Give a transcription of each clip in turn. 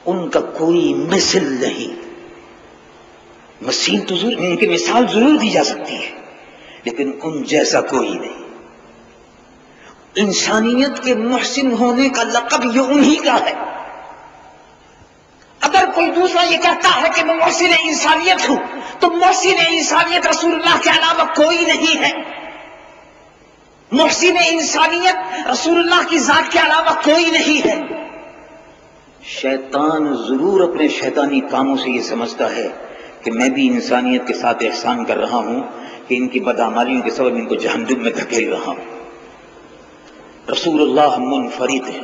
ان کا کوئی مثل نہیں. مسیح تو ان کی مثال ضرور دی جا سکتی ہے لیکن ان جیسا کوئی نہیں. انسانیت کے محسن ہونے کا لقب یہ انہی کا ہے. اگر کوئی دوسرا یہ کہتا ہے کہ میں محسن انسانیت ہوں تو محسن انسانیت رسول اللہ کے علاوہ کوئی نہیں ہے. محسن انسانیت رسول اللہ کی ذات کے علاوہ کوئی نہیں ہے. شیطان ضرور اپنے شیطانی کاموں سے یہ سمجھتا ہے کہ میں بھی انسانیت کے ساتھ احسان کر رہا ہوں کہ ان کی بدعمالیوں کے سبب ان کو جہنم میں دھکیل رہا ہوں. رسول اللہ منفرد ہیں،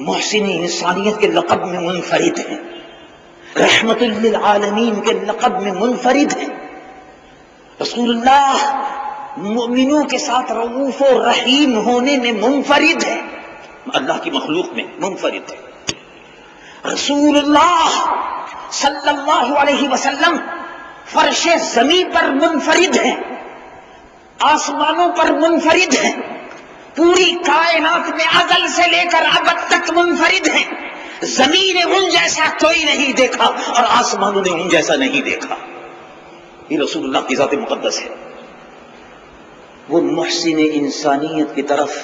محسن انسانیت کے لقب میں منفرد ہیں، رحمت للعالمین کے لقب میں منفرد ہیں. رسول اللہ مؤمنوں کے ساتھ رؤوف و رحیم ہونے میں منفرد ہیں، اللہ کی مخلوق میں منفرد ہے. رسول اللہ صلی اللہ علیہ وسلم فرش زمین پر منفرد ہیں، آسمانوں پر منفرد ہیں، پوری کائنات میں ازل سے لے کر ابد تک منفرد ہیں. زمین نے ان جیسا کوئی نہیں دیکھا اور آسمانوں نے ان جیسا نہیں دیکھا. یہ رسول اللہ کی ذات مقدس ہے. وہ محسن انسانیت کی طرف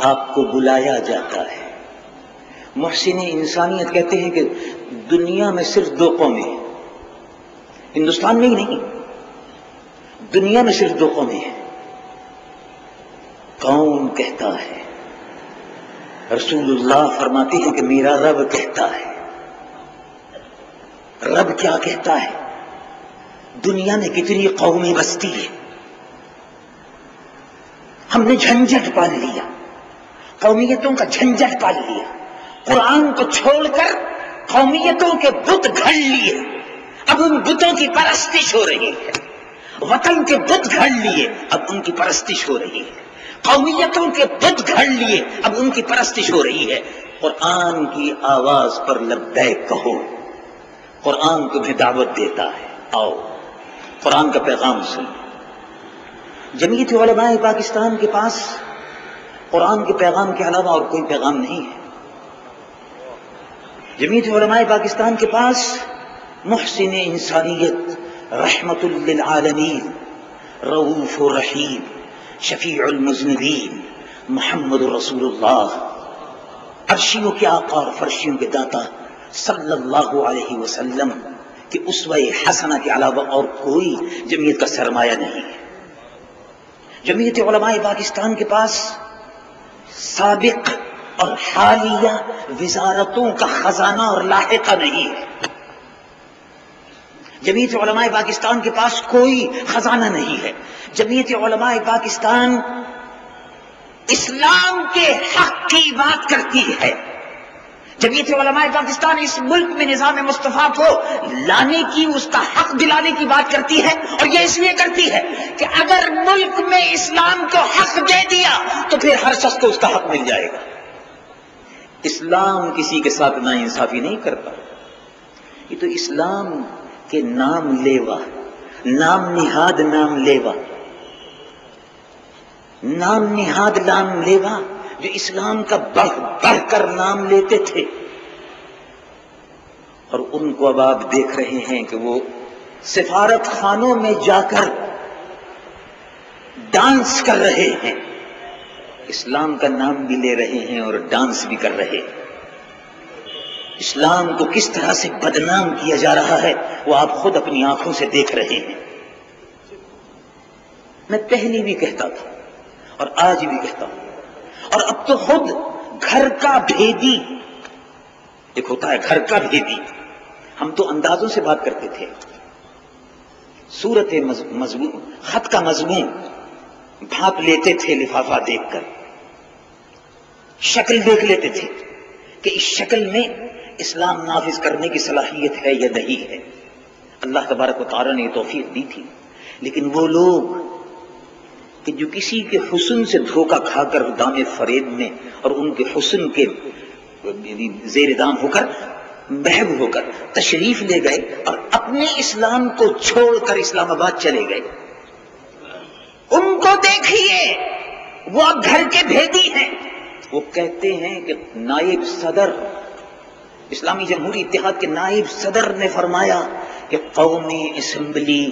آپ کو بلایا جاتا ہے. محسن انسانیت کہتے ہیں کہ دنیا میں صرف دو قومیں ہیں، ہندوستان میں ہی نہیں، دنیا میں صرف دو قومیں ہیں. کون کہتا ہے؟ رسول اللہ فرماتے ہیں کہ میرا رب کہتا ہے. رب کیا کہتا ہے؟ دنیا میں کتنی قومیں بستی ہے، ہم نے جھنجٹ پال لیا، قومیتوں کا جھنجٹ پال لیا. قرآن کو چھوڑ کر قومیتوں کے بت گھڑ لیے، اب ان بتوں کی پرستش ہو رہی ہے. وطن کے بت گھڑ لیے، اب ان کی پرستش ہو رہی ہے. قومیتوں کے بت گھڑ لیے، اب ان کی پرستش ہو رہی ہے. قرآن کی آواز پر لبیک کہو. قرآن تمہیں دعوت دیتا ہے، آؤ قرآن کا پیغام سن. جمعیت علماء پاکستان کے پاس قرآن کے پیغام کے علاوہ اور کوئی پیغام نہیں ہے. جمعیت علماء پاکستان کے پاس محسن انسانیت، رحمت للعالمین، رؤوف رحیم، شفیع المذنبین، محمد رسول اللہ، عرشیوں کے آقا اور فرشیوں کے داتا صلی اللہ علیہ وسلم کہ اسوہ حسنہ کے علاوہ اور کوئی جمعیت کا سرمایہ نہیں ہے. جمعیت علماء پاکستان کے پاس سابق اور حالیہ وزارتوں کا خزانہ اور لاحقہ نہیں ہے. جمعیت علماء پاکستان کے پاس کوئی خزانہ نہیں ہے. جمعیت علماء پاکستان اسلام کے حق کی بات کرتی ہے. جمعیت علماء پاکستان اس ملک میں نظام مصطفیٰ کو لانے کی، اس کا حق دلانے کی بات کرتی ہے، اور یہ اس لیے کرتی ہے کہ اگر ملک میں اسلام کو حق دے دیا تو پھر ہر شخص کو اس کا حق مل جائے گا. اسلام کسی کے ساتھ ناانصافی نہیں کرتا. یہ تو اسلام کے نام لیوا، نام نہاد نام لیوا، نام نہاد نام لیوا جو اسلام کا بڑھ بڑھ کر نام لیتے تھے، اور ان کو اب آپ دیکھ رہے ہیں کہ وہ سفارت خانوں میں جا کر ڈانس کر رہے ہیں، اسلام کا نام بھی لے رہے ہیں اور ڈانس بھی کر رہے ہیں. اسلام کو کس طرح سے بدنام کیا جا رہا ہے وہ آپ خود اپنی آنکھوں سے دیکھ رہے ہیں. میں پہلے بھی کہتا تھا اور آج بھی کہتا ہوں، اور اب تو خود گھر کا بھیدی، ایک ہوتا ہے گھر کا بھیدی، ہم تو اندازوں سے بات کرتے تھے. صورت مضمون، خط کا مضمون بھاپ لیتے تھے لفافہ دیکھ کر، شکل دیکھ لیتے تھے کہ اس شکل میں اسلام نافذ کرنے کی صلاحیت ہے یا نہیں ہے. اللہ تبارک و تعالیٰ نے یہ توفیق دی تھی. لیکن وہ لوگ کہ جو کسی کے حسن سے دھوکہ کھا کر دام فریب میں اور ان کے حسن کے زیر دام ہو کر محب ہو کر تشریف لے گئے اور اپنے اسلام کو چھوڑ کر اسلام آباد چلے گئے، ان کو دیکھیے، وہ اب گھر کے بھیدی ہیں. وہ کہتے ہیں کہ نائب صدر اسلامی جمہوری اتحاد کے نائب صدر نے فرمایا کہ قومی اسمبلی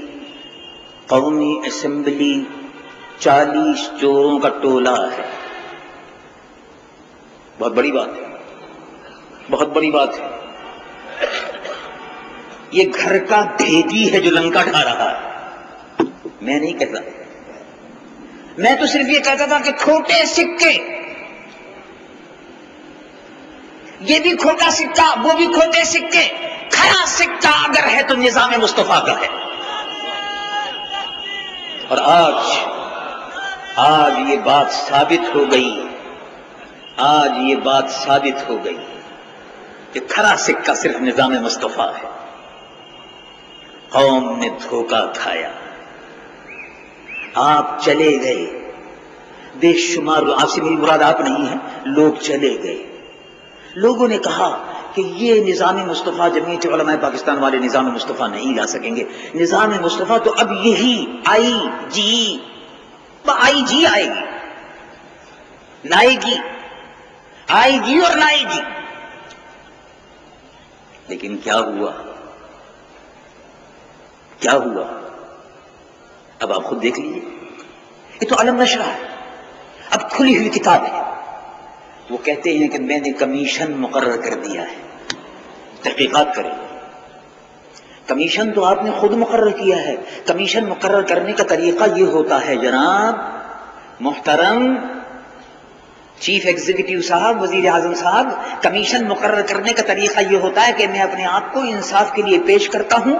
40 چوروں کا ٹولہ ہے. بہت بڑی بات ہے، بہت بڑی بات ہے. یہ گھر کا بھیدی ہے جو لنکا ڈھا رہا ہے. میں نہیں کہتا، میں تو صرف یہ کہتا تھا کہ کھوٹے سکے، یہ بھی کھوٹا سکہ وہ بھی کھوٹے سکے، کھرا سکہ اگر ہے تو نظام مصطفیٰ کا ہے. اور آج یہ بات ثابت ہو گئی، آج یہ بات ثابت ہو گئی کہ کھرا سکہ صرف نظام مصطفیٰ ہے. قوم نے دھوکہ کھایا، آپ چلے گئے، بے شمار آپ سے میری مراد آپ نہیں ہے، لوگ چلے گئے. لوگوں نے کہا کہ یہ نظام مصطفیٰ جمعیت علماء پاکستان والے نظام مصطفیٰ نہیں لا سکیں گے. نظام مصطفیٰ تو اب یہی آئی جی آئے گی، آئے گی اور لائے گی. لیکن کیا ہوا؟ اب آپ خود دیکھ لیجیے. یہ تو علم نشرہ ہے، اب کھلی ہوئی کتاب ہے. وہ کہتے ہیں کہ میں نے کمیشن مقرر کر دیا ہے، تحقیقات کریں. کمیشن تو آپ نے خود مقرر کیا ہے. کمیشن مقرر کرنے کا طریقہ یہ ہوتا ہے جناب محترم چیف ایگزیکٹو صاحب، وزیر اعظم صاحب، کمیشن مقرر کرنے کا طریقہ یہ ہوتا ہے کہ میں اپنے آپ کو انصاف کے لیے پیش کرتا ہوں،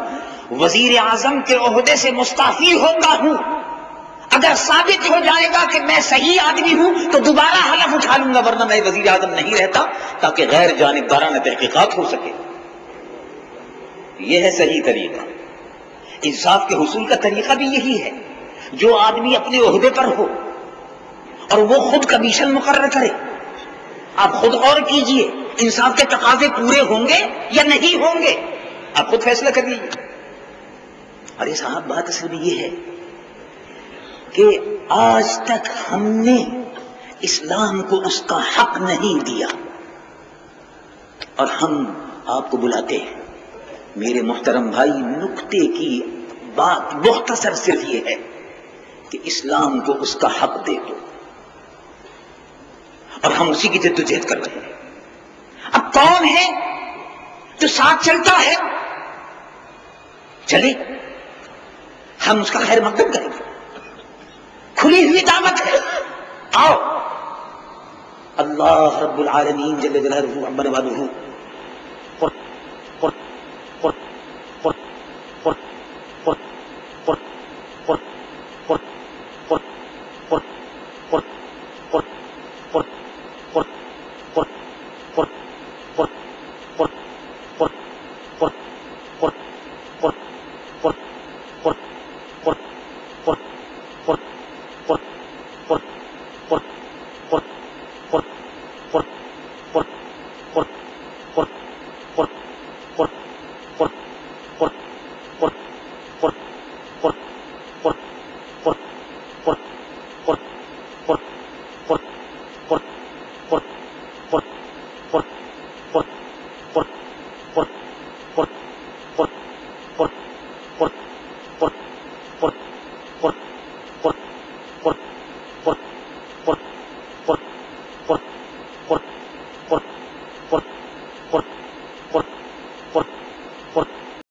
وزیر اعظم کے عہدے سے مستعفی ہوتا ہوں. اگر ثابت ہو جائے گا کہ میں صحیح آدمی ہوں تو دوبارہ حلف اٹھا لوں گا، ورنہ میں وزیر اعظم نہیں رہتا، تاکہ غیر جانبدارانہ تحقیقات ہو سکے. یہ ہے صحیح طریقہ. انصاف کے حصول کا طریقہ بھی یہی ہے. جو آدمی اپنے عہدے پر ہو اور وہ خود کمیشن مقرر کرے، آپ خود غور کیجئے انصاف کے تقاضے پورے ہوں گے یا نہیں ہوں گے، آپ خود فیصلہ کر لیجیے. ارے صاحب بات اصل میں یہ ہے کہ آج تک ہم نے اسلام کو اس کا حق نہیں دیا، اور ہم آپ کو بلاتے ہیں. میرے محترم بھائی، نکتے کی بات مختصر صرف یہ ہے کہ اسلام کو اس کا حق دے دو، اور ہم اسی کی جدوجہد کر رہے ہیں. اب کون ہے جو ساتھ چلتا ہے؟ چلے، ہم اس کا خیر مقدم کریں گے. کھلی ہوئی دعوت ہے، آؤ. اللہ رب العالمین جل جلالہ عما نوالہ